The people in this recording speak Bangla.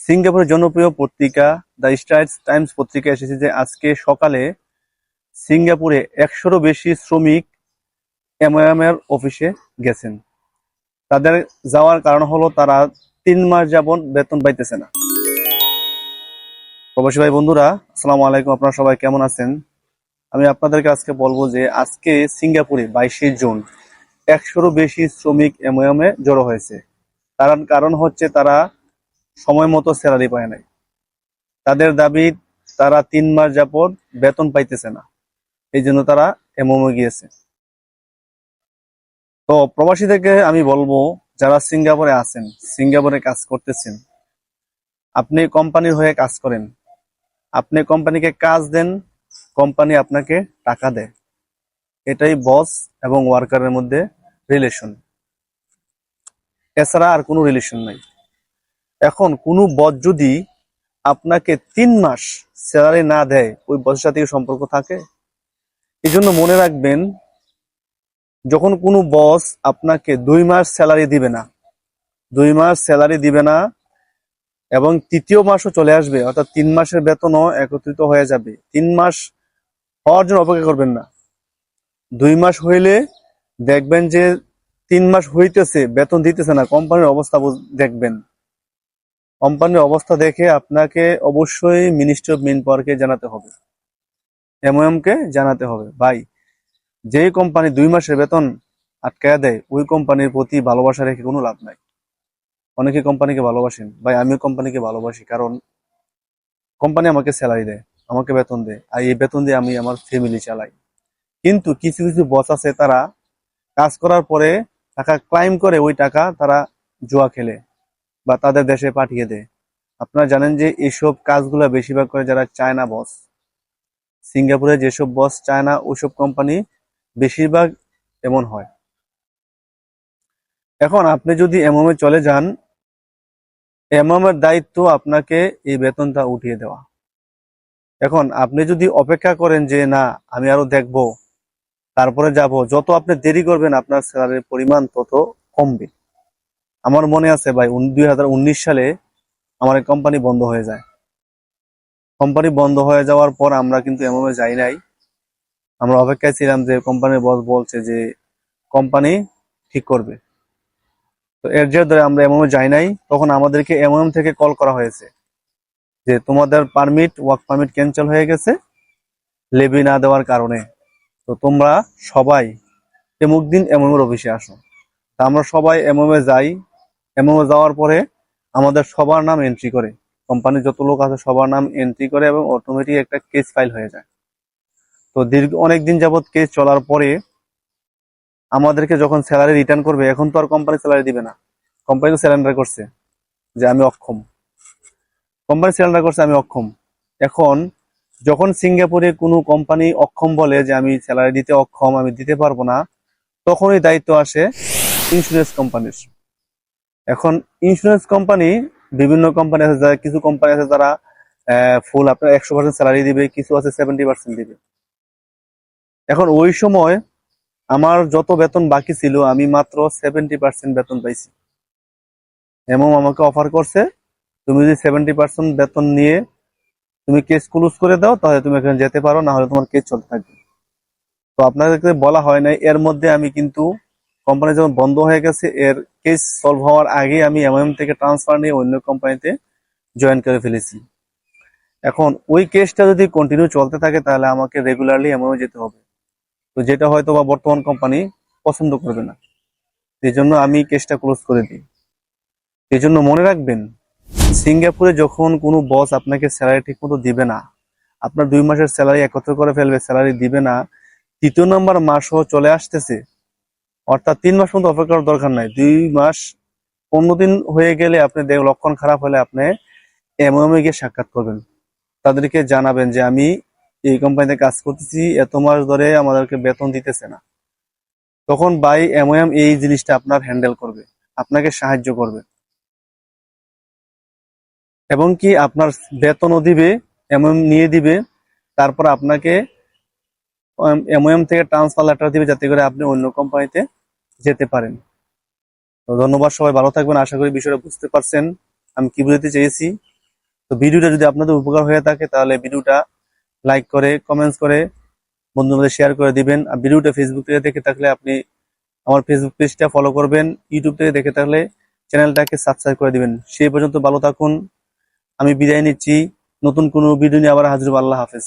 সিঙ্গাপুরের জনপ্রিয় পত্রিকা দ্য স্ট্রাইটস টাইমস পত্রিকা এসেছে যে আজকে সকালে সিঙ্গাপুরে 100-রও বেশি শ্রমিক এমওএম-এর অফিসে গেছেন। তাদের যাওয়ার কারণ হলো তারা 3 মাস যাবত বেতন পাইতেছে না। প্রবাসী ভাই বন্ধুরা, আসসালামু আলাইকুম। আপনারা সবাই কেমন আছেন? আমি আপনাদেরকে আজকে বলবো যে আজকে সিঙ্গাপুরে 22শে জুন 100-রও বেশি শ্রমিক এমওএম-এ জড়ো হয়েছে। তার কারণ হচ্ছে তারা সময় মতো স্যালারি পায় নাই। তাদের দাবি তারা 3 মাস যাবত বেতন পাইতেছে না, এই জন্য তারা এমওএম-এ গিয়েছে। তো প্রবাসীদেরকে আমি বলবো, যারা সিঙ্গাপুরে আছেন, সিঙ্গাপুরে কাজ করতেছেন, আপনি কোম্পানির হয়ে কাজ করেন, আপনি কোম্পানিকে কাজ দেন, কোম্পানি আপনাকে টাকা দেয়। এটাই বস এবং ওয়ার্কারের মধ্যে রিলেশন, এছাড়া আর কোনো রিলেশন নাই। এখন কোনো বস যদি আপনাকে 3 মাস স্যালারি না দেয়, ওই বসের সাথে কি সম্পর্ক থাকে? এই জন্য মনে রাখবেন, যখন কোনো বস আপনাকে 2 মাস স্যালারি দিবে না, 2 মাস স্যালারি দিবে না এবং তৃতীয় মাসও চলে আসবে, অর্থাৎ 3 মাসের বেতনও একত্রিত হয়ে যাবে। 3 মাস হওয়ার জন্য অপেক্ষা করবেন না। 2 মাস হইলে দেখবেন যে 3 মাস হইতেছে, বেতন দিতেছে না, কোম্পানির অবস্থা দেখবেন। কোম্পানির অবস্থা দেখে আপনাকে অবশ্যই মিনিস্ট্রি অফ মেন পাওয়ারকে জানাতে হবে, এমওএম কে জানাতে হবে। ভাই, যে কোম্পানি 2 মাসের বেতন আটকায়া দেয়, ওই কোম্পানির প্রতি ভালোবাসা রেখে কোনো লাভ নাই। অনেকে কোম্পানিকে ভালোবাসেন, ভাই আমিও কোম্পানিকে ভালোবাসি, কারণ কোম্পানি আমাকে স্যালারি দেয়, আমাকে বেতন দেয়, আর এই বেতন দিয়ে আমি আমার ফ্যামিলি চালাই। কিন্তু কিছু কিছু বস আছে, তারা কাজ করার পরে টাকা ক্লাইম করে ওই টাকা তারা জুয়া খেলে বা তাদের দেশে পাঠিয়ে দেয়। আপনারা জানেন যে এইসব কাজগুলো বেশিরভাগ করে যারা চায়না বস। সিঙ্গাপুরে যেসব বস চায়না, ওইসব কোম্পানি বেশিরভাগ এমন হয়। এখন আপনি যদি এমএম-এ চলে যান, এমএম-এর দায়িত্ব আপনাকে এই বেতনটা উঠিয়ে দেওয়া। এখন আপনি যদি অপেক্ষা করেন যে না আমি আরো দেখবো, তারপরে যাব, যত আপনি দেরি করবেন আপনার স্যালারির পরিমাণ তত কমবে। আমার মনে আছে ভাই, 2019 সালে আমার এই কোম্পানি বন্ধ হয়ে যায়। কোম্পানি বন্ধ হয়ে যাওয়ার পর আমরা কিন্তু এমএম-এ যাই নাই। আমরা অপেক্ষায় ছিলাম যে কোম্পানির বস বলছে যে কোম্পানি ঠিক করবে। তো এর জের ধরে আমরা এমএম-এ যাই নাই। তখন আমাদেরকে এমএম থেকে কল করা হয়েছে যে তোমাদের ওয়ার্ক পারমিট ক্যান্সেল হয়ে গেছে লেভি না দেওয়ার কারণে। তো তোমরা সবাই এমুক দিন এমএম-এর অফিসে আসো। তা আমরা সবাই এমএম-এ যাই। এমএম-এ যাওয়ার পরে আমাদের সবার নাম এন্ট্রি করে, কোম্পানির যত লোক আছে সবার নাম এন্ট্রি করে এবং অটোমেটিক একটা কেস ফাইল হয়ে যায়। তো অনেকদিন যাবত কেস চলার পরে আমাদেরকে যখন স্যালারি রিটার্ন করবে, এখন তো আর কোম্পানি স্যালারি দিবে না। কোম্পানি তো স্যালেন্ডার করছে যে আমি অক্ষম, কোম্পানি স্যালেন্ডার করছে আমি অক্ষম। এখন যখন সিঙ্গাপুরে কোনো কোম্পানি অক্ষম বলে যে আমি স্যালারি দিতে অক্ষম, আমি দিতে পারবো না, তখনই দায়িত্ব আসে ইন্স্যুরেন্স কোম্পানির। এখন ইন্স্যুরেন্স কোম্পানি, বিভিন্ন কোম্পানি আছে, যারা কিছু কোম্পানি আছে যারা ফুল আপনার 100% স্যালারি দিবে, কিছু আছে 70% দিবে। এখন ওই সময় আমার যত বেতন বাকি ছিল, আমি মাত্র 70% বেতন পাইছি। এবং আমাকে অফার করছে, তুমি যদি 70% বেতন নিয়ে তুমি কেস ক্লোজ করে দাও, তাহলে তুমি এখানে যেতে পারো, না হলে তোমার কেস চলতে থাকবে। তো আপনাদেরকে বলা হয় নাই, এর মধ্যে আমি কিন্তু কোম্পানি যখন বন্ধ হয়ে গেছে, এর কেস সলভ হওয়ার আগে আমি এমএম থেকে ট্রান্সফার নিয়ে অন্য কোম্পানিতে জয়েন করে ফেলেছি। এখন ওই কেসটা যদি কন্টিনিউ চলতে থাকে, তাহলে আমাকে রেগুলারলি এমএম যেতে হবে। তো যেটা হয়তো বা বর্তমান কোম্পানি পছন্দ করবে না, এই জন্য আমি কেসটা ক্লোজ করে দিই। এই জন্য মনে রাখবেন, সিঙ্গাপুরে যখন কোনো বস আপনাকে স্যালারি ঠিক মতো দিবে না, আপনার 2 মাসের স্যালারি একত্র করে ফেলবে, স্যালারি দিবে না, 3য় নম্বর মাসও চলে আসতেছে, অর্থাৎ 3 মাস পর্যন্ত অপেক্ষা করার দরকার নাই। 2 মাস 15 দিন হয়ে গেলে আপনি লক্ষণ খারাপ হলে আপনি এমএম-এ গিয়ে সাক্ষাৎ করবেন, তাদেরকে জানাবেন যে আমি এই কোম্পানিতে কাজ করতেছি, এত মাস ধরে আমাদেরকে বেতন দিতেছে না। তখন বাই এমএম এই জিনিসটা আপনার হ্যান্ডেল করবে, আপনাকে সাহায্য করবে এবং কি আপনার বেতনও দিবে, এমএম নিয়ে দিবে। তারপর আপনাকে এমওএম থেকে ট্রান্সফার লেটার দিবে, যাতে করে আপনি অন্য কোম্পানিতে যেতে পারেন। তো ধন্যবাদ, সবাই ভালো থাকবেন। আশা করি বিষয়টা বুঝতে পারছেন আমি কি বুঝতে চেয়েছি। তো ভিডিওটা যদি আপনাদের উপকার হয়ে থাকে তাহলে ভিডিওটা লাইক করে কমেন্টস করে বন্ধুদের শেয়ার করে দিবেন। আর ভিডিওটা ফেসবুক থেকে দেখে থাকলে আপনি আমার ফেসবুক পেজটা ফলো করবেন, ইউটিউব থেকে দেখে থাকলে চ্যানেলটাকে সাবস্ক্রাইব করে দিবেন। সেই পর্যন্ত ভালো থাকুন, আমি বিদায় নিচ্ছি। নতুন কোনো ভিডিও নিয়ে আবার হাজির হবো। আল্লাহ হাফেজ।